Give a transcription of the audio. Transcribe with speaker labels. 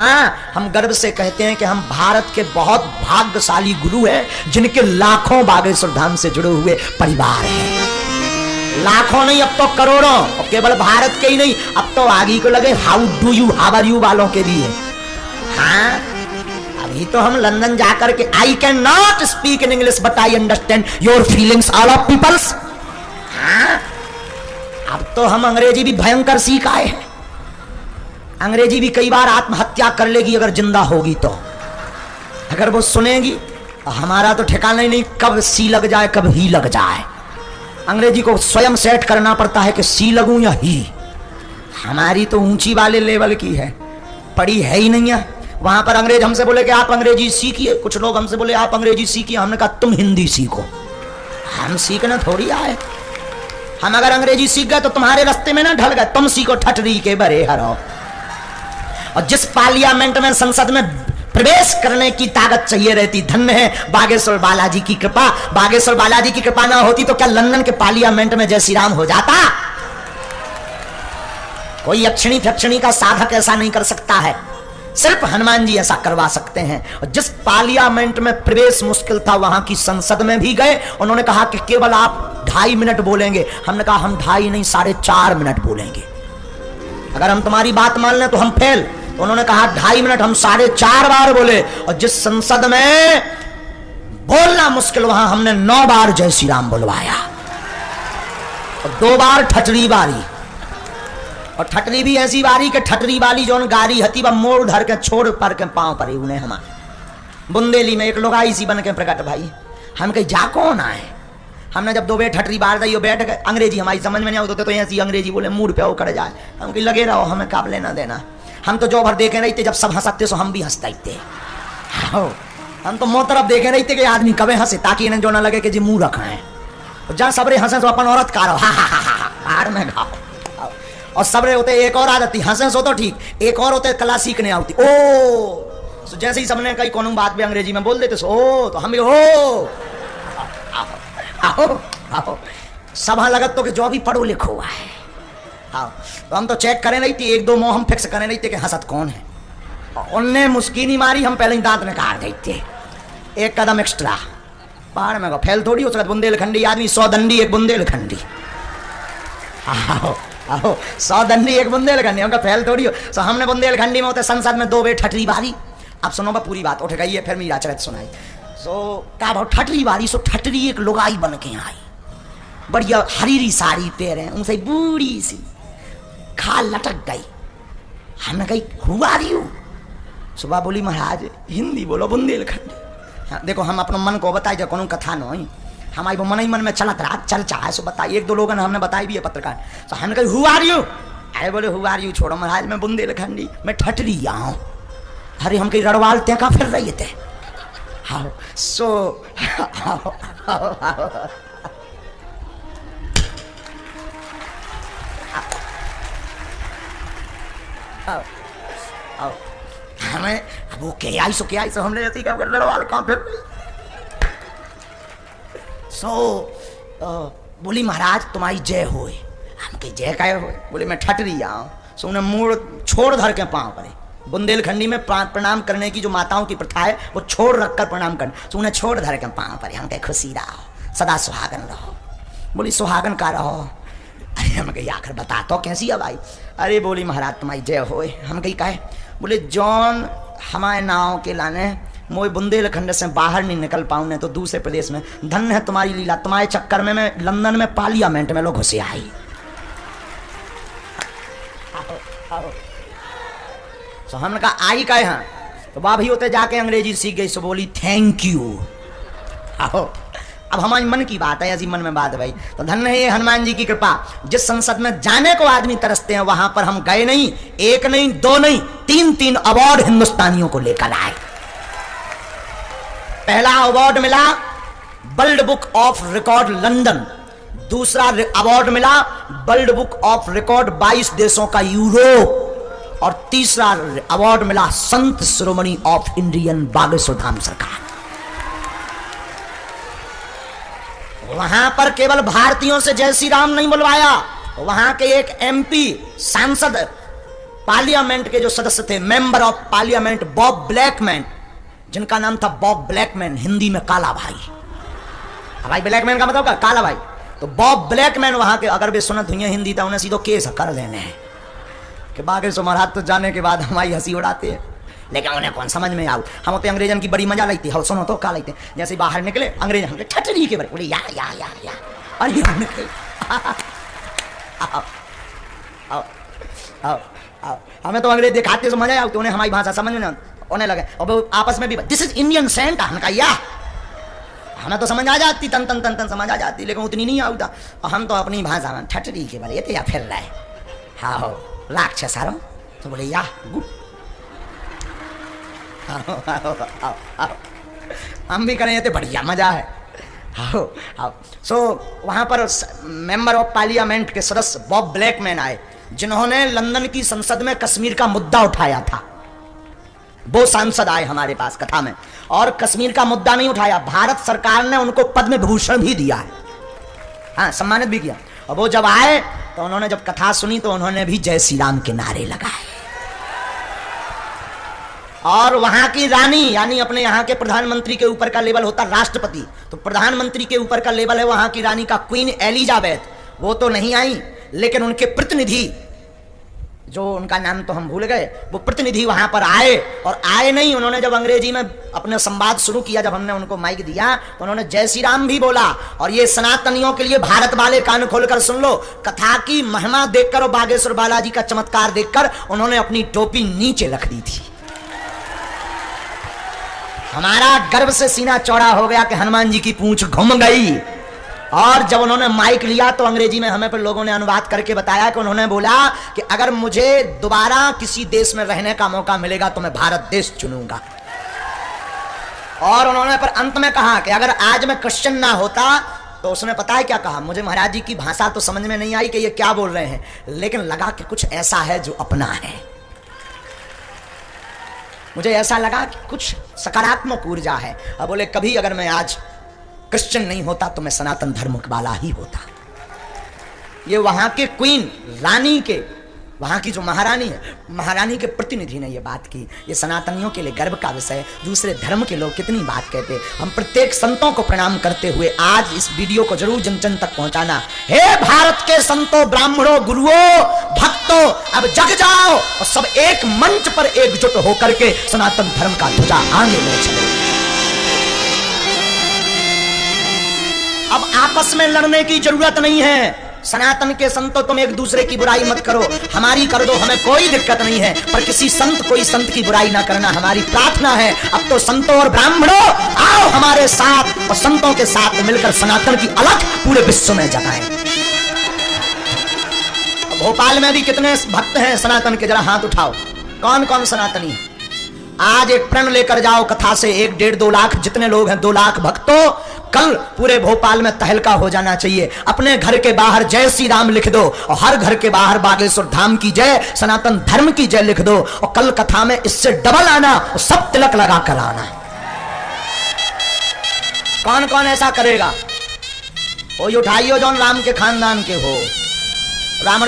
Speaker 1: हाँ, हम गर्व से कहते हैं कि हम भारत के बहुत भाग्यशाली गुरु हैं जिनके लाखों बागेश्वर धाम से जुड़े हुए परिवार हैं। लाखों नहीं, अब तो करोड़ों। और केवल भारत के ही नहीं, अब तो आगे को लगे how do you, how are you वालों के भी है। हाँ, अभी तो हम लंदन जाकर के I can not speak in English but I understand your feelings all of peoples. हाँ, अब तो हम अंग्रेजी भी भयंकर सीख आए हैं। अंग्रेजी भी कई बार आत्महत्या कर लेगी अगर जिंदा होगी तो। अगर वो सुनेगी हमारा तो ठिकाना ही नहीं, कब सी लग जाए कब ही लग जाए। अंग्रेजी को स्वयं सेट करना पड़ता है कि सी लगूं या ही। हमारी तो ऊंची वाले लेवल की है, पढ़ी है ही नहीं है। वहां पर अंग्रेज हमसे बोले कि आप अंग्रेजी सीखिए, कुछ लोग हमसे बोले आप अंग्रेजी सीखिए, हमने कहा तुम हिंदी सीखो। हम सीखना थोड़ी आए, हम अगर अंग्रेजी सीख गए तो तुम्हारे रास्ते में ना ढल गए, तुम सीखो ठटरी के बरे हरो। और जिस पार्लियामेंट में, संसद में प्रवेश करने की ताकत चाहिए रहती, धन्य है बागेश्वर बालाजी की कृपा। बागेश्वर बालाजी की कृपा ना होती तो क्या लंदन के पार्लियामेंट में जय श्री राम हो जाता? कोई अक्षणी फक्षणी का साधक ऐसा नहीं कर सकता है, सिर्फ हनुमान जी ऐसा करवा सकते हैं। और जिस पार्लियामेंट में प्रवेश मुश्किल था वहां की संसद में भी गए, उन्होंने कहा कि केवल आप 2.5 मिनट बोलेंगे। हमने कहा हम 2.5 नहीं 4.5 मिनट बोलेंगे, अगर हम तुम्हारी बात मान लें तो हम फेल। तो उन्होंने कहा 2.5 मिनट, हम 4.5 बार बोले। और जिस संसद में बोलना मुश्किल वहां हमने 9 बार जय श्री राम बुलवाया और 2 बार ठटरी बारी। और ठटरी भी ऐसी बारी के ठटरी वाली जो गाड़ी हती वह मोड़ धर के छोड़ पर के पांव पर उन्हें हमारे बुंदेली में एक लोग आई सी बन के प्रकट भाई। हम कहीं जा कौन आए, हमने जब 2 बेर ठटरी बार दी बैठ गए। अंग्रेजी हमारी समझ में नहीं होते तो ऐसी अंग्रेजी बोले मूड पे उखड़ जाए। हम कहीं लगे रहो, हमें काब लेना देना। हम तो जो भर देखे रही थे, जब सब हंसते सो हम भी हंसते थे। हम तो मुंह तरफ देखे रही थे कि आदमी कभी हंसे ताकि इन्हें जो ना लगे कि जी मुंह रखा है। जहाँ सबरे हंसे तो अपन औरत का बाहर में खाओ। और सबरे होते एक और आदत थी, हंसे सो तो ठीक, एक और होते कला सीखने आती। ओ तो जैसे ही सबने कहीं कोनो बात भी अंग्रेजी में बोल देते सो ओ, तो हम भी ओ आओ आओ। सभा लगत तो कि जो भी पढ़ो लिखो हुआ है। हाँ, तो हम तो चेक करें नहीं थी, 1-2 मोह हम फिक्स करें नहीं थे कि हंसत कौन है। उनने मुस्किनी मारी, हम पहले ही दांत में काट गए थे। 1 कदम एक्स्ट्रा बाहर में फैल थोड़ी हो सकता। बुंदेलखंडी आदमी 100 दंडी 1 बुंदेलखंडी। आओ आओ, 100 दंडी 1 बुंदेलखंडी, उनका फैल थोड़ी हो। तो हमने बुंदेलखंडी में होते संसद में 2 बेर ठटरी बारी। अब सुनो बा पूरी बात, उठ गई है फिर मीरा चरित सुनाई। सो का भाव ठटरी बारी, सो ठटरी एक लुगाई बन के आई, बढ़िया हरीरी साड़ी पहने, उनसे बूढ़ी सी खाल लटक गई। हमने कही हुआ रही हूँ। सुबह बोली महाराज हिंदी बोलो बुंदेलखंडी। हाँ, देखो हम अपने मन को बताई, जो कोनो कथा नहीं, हमारी वो मन ही मन में चलत रहा, चर्चा है। सो बताइए, 1-2 लोगों ने हमने बताई भी है पत्रकार। तो हमने कही हुआ रही हूँ। अरे बोले हुआ रही हूँ छोड़ो महाराज, मैं बुंदेलखंडी, मैं ठटरी आऊँ। अरे हम कहीं रड़वाल का फिर रहे थे। हाँ सो हमें वो क्या आई सो हमने जैसे क्या लड़वाल कहाँ फिर बोली महाराज तुम्हारी जय होए। हम कही जय काय होए? बोले मैं ठटरी आऊँ। सो उन्हें मुड़ छोड़ धर के पाँव पड़े। बुंदेलखंडी में प्रणाम करने की जो माताओं की प्रथा है वो छोड़ रखकर प्रणाम करने, तो उन्हें छोड़ धर के पाँव पड़े। हम कहे खुशी रहो, सदा सुहागन रहो। बोली सुहागन का रहो। अरे हम कही आखिर बता तो कैसी है भाई? अरे बोली महाराज तुम्हारी जय होए। हम कही कहे? बोले जौन हमारे नाव के लाने मोए बुंदेलखंड से बाहर नहीं निकल पाऊँ ने तो दूसरे प्रदेश में, धन्य है तुम्हारी लीला, तुम्हारे चक्कर में मैं लंदन में पार्लियामेंट में लोग घुसे आई। तो हमने कहा आई का यहाँ? तो भाभी होते जाके अंग्रेजी सीख गई। सो बोली थैंक यू। आओ अब हमारी मन की बात है, ऐसी मन में बात है भाई। तो धन्य है ये हनुमान जी की कृपा, जिस संसद में जाने को आदमी तरसते हैं वहां पर हम गए नहीं, 1 नहीं 2 नहीं 3 अवार्ड हिंदुस्तानियों को लेकर आए। पहला अवार्ड मिला world book of record London, दूसरा अवार्ड मिला वर्ल्ड बुक ऑफ रिकॉर्ड 22 देशों का यूरोप, और तीसरा अवार्ड मिला संत शिरोमणि ऑफ इंडियन बागेश्वर धाम सरकार। वहां पर केवल भारतीयों से जय श्री राम नहीं बुलवाया, वहां के एक MP सांसद पार्लियामेंट के जो सदस्य थे, member of parliament Bob Blackman, जिनका नाम था बॉब ब्लैकमैन, हिंदी में काला भाई। भाई ब्लैकमैन का मतलब क्या? काला भाई। तो बॉब ब्लैकमैन वहां के अगर वे सुनत हुई हिंदी था, उन्हें सीधो केस कर देने हैं कि बागेश्वर महाराज तो जाने के बाद हमारी हंसी उड़ाते हैं, लेकिन उन्हें कौन समझ में आऊ। हम तो अंग्रेजन की बड़ी मजा लेती है, सुनो तो का लेते जैसे बाहर निकले अंग्रेज हमने ठटरी के बोले या अरे हमें तो अंग्रेज दिखाते तो मजा आते, उन्हें हमारी भाषा समझ में होने लगे। और आपस में भी दिस इज इंडियन सेंट हमने कहा या, हमें तो समझ आ जाती, तन तन तन तन समझ आ जाती, लेकिन उतनी नहीं आता। और हम तो अपनी भाषा में ठटरी के बोले या फिर रहे हाँ लाख सारो तो बोले या गुड। हम भी करें तो बढ़िया मजा है। आओ आओ। सो वहां पर मेंबर ऑफ पार्लियामेंट के सदस्य बॉब ब्लैकमैन आए, जिन्होंने लंदन की संसद में कश्मीर का मुद्दा उठाया था। वो सांसद आए हमारे पास कथा में, और कश्मीर का मुद्दा नहीं उठाया, भारत सरकार ने उनको पद्म विभूषण भी दिया है, हाँ सम्मानित भी किया। और वो जब आए तो उन्होंने जब कथा सुनी तो उन्होंने भी जय श्री राम के नारे लगाए। और वहां की रानी, यानी अपने यहाँ के प्रधानमंत्री के ऊपर का लेवल होता राष्ट्रपति, तो प्रधानमंत्री के ऊपर का लेवल है वहां की रानी का क्वीन एलिजाबेथ, वो तो नहीं आई, लेकिन उनके प्रतिनिधि, जो उनका नाम तो हम भूल गए, वो प्रतिनिधि वहां पर आए। और आए नहीं, उन्होंने जब अंग्रेजी में अपना संवाद शुरू किया, जब हमने उनको माइक दिया तो उन्होंने जय श्री राम भी बोला। और ये सनातनियों के लिए भारत वाले कान खोलकर सुन लो, कथा की महिमा देखकर और बागेश्वर बालाजी का चमत्कार देखकर उन्होंने अपनी टोपी नीचे रख दी थी। हमारा गर्व से सीना चौड़ा हो गया कि हनुमान जी की पूंछ घूम गई। और जब उन्होंने माइक लिया तो अंग्रेजी में हमें पर लोगों ने अनुवाद करके बताया कि उन्होंने बोला कि अगर मुझे दोबारा किसी देश में रहने का मौका मिलेगा तो मैं भारत देश चुनूंगा। और उन्होंने पर अंत में कहा कि अगर आज मैं क्रिश्चियन ना होता, तो उसने पता है क्या कहा, मुझे महाराज जी की भाषा तो समझ में नहीं आई कि ये क्या बोल रहे हैं, लेकिन लगा कि कुछ ऐसा है जो अपना है। मुझे ऐसा लगा कि कुछ सकारात्मक ऊर्जा है। अब बोले कभी अगर मैं आज क्रिश्चियन नहीं होता तो मैं सनातन धर्म वाला ही होता। ये वहां के क्वीन, रानी के, वहां की जो महारानी है, महारानी के प्रतिनिधि ने ये बात की। ये सनातनियों के लिए गर्व का विषय। दूसरे धर्म के लोग कितनी बात कहते। हम प्रत्येक संतों को प्रणाम करते हुए आज इस वीडियो को जरूर जन जन तक पहुंचाना। हे भारत के संतों, ब्राह्मणों, गुरुओं, भक्तों, अब जग जाओ और सब एक मंच पर एकजुट होकर के सनातन धर्म का ध्वजा आगे ले चलो। अब आपस में लड़ने की जरूरत नहीं है। सनातन के संतों, तुम एक दूसरे की बुराई मत करो, हमारी कर दो, हमें कोई दिक्कत नहीं है, पर किसी संत, कोई संत की बुराई ना करना हमारी प्रार्थना है। अब तो संतों और ब्राह्मणों आओ हमारे साथ और संतों के साथ मिलकर सनातन की अलख पूरे विश्व में जगाएं। भोपाल में भी कितने भक्त हैं सनातन के, जरा हाथ उठाओ। कौन कौन सनातनी? आज एक प्रण लेकर जाओ कथा से, 1, 1.5, 2 लाख जितने लोग हैं, 2 लाख भक्तों, कल पूरे भोपाल में तहलका हो जाना चाहिए। अपने घर के बाहर जय श्री राम लिख दो और हर घर के बाहर बागेश्वर धाम की जय, सनातन धर्म की जय लिख दो। और कल कथा में इससे डबल आना और सब तिलक लगा कर आना। कौन कौन ऐसा करेगा? कोई उठाइयो जो राम के खानदान के हो। राम